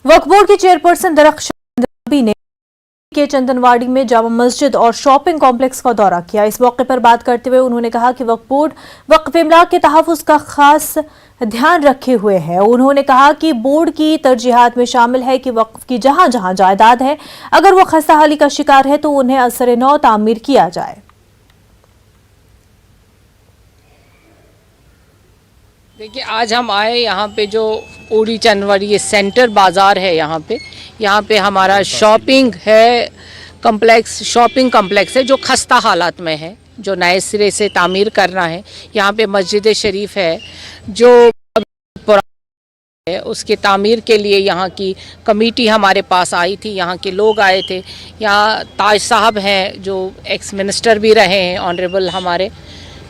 वक्फ board की chairperson Darakhshan रबी ने के चंदनवाड़ी में जामा मस्जिद और शॉपिंग कॉम्प्लेक्स का दौरा किया। इस मौके पर बात करते हुए उन्होंने कहा कि वक्फ बोर्ड वक्फ इमलाक के तहफ़्फ़ुज़ का खास ध्यान रखे हुए है। उन्होंने कहा कि बोर्ड की तरजीहात में शामिल है कि वक्फ की जहां जहां जायदाद है, अगर वो खस्ताहाली का शिकार है तो उन्हें असर नौ तामीर किया जाए। देखिए, आज हम आए यहाँ पे जो ओडी चंदनवाड़ी ये सेंटर बाज़ार है, यहाँ पे हमारा शॉपिंग कम्प्लेक्स है जो खस्ता हालात में है, जो नए सिरे से तामीर करना है। यहाँ पे मस्जिद शरीफ है जो पुरानी है, उसकी तामीर के लिए यहाँ की कमेटी हमारे पास आई थी, यहाँ के लोग आए थे। यहाँ ताज साहब हैं जो एक्स मिनिस्टर भी रहे हैं ऑनरेबल हमारे,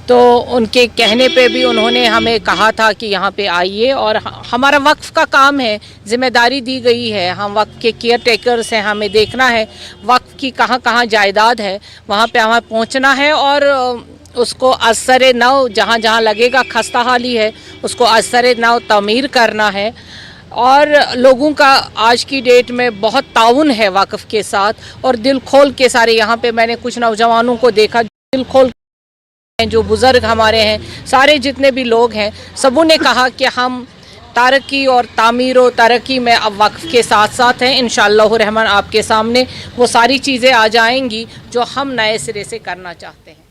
तो उनके कहने पे भी उन्होंने हमें कहा था कि यहाँ पे आइए। और हमारा वक्फ का काम है, जिम्मेदारी दी गई है, हम वक्फ के केयर टेकर्स हैं, हमें देखना है वक्फ की कहाँ कहाँ जायदाद है, वहाँ पे हमें पहुँचना है और उसको असर नौ जहाँ जहाँ लगेगा खस्ताहाली है उसको असर नौ तमीर करना है। और लोगों का आज की डेट में बहुत ताउन है वक्फ के साथ, और दिल खोल के सारे यहाँ पे मैंने कुछ नौजवानों को देखा दिल खोल, जो बुज़ुर्ग हमारे हैं, सारे जितने भी लोग हैं, सबों ने कहा कि हम तरक्की और तामीर और तरक्की में अब वक्फ के साथ साथ हैं। इंशाअल्लाह रहमान आपके सामने वो सारी चीज़ें आ जाएंगी जो हम नए सिरे से करना चाहते हैं।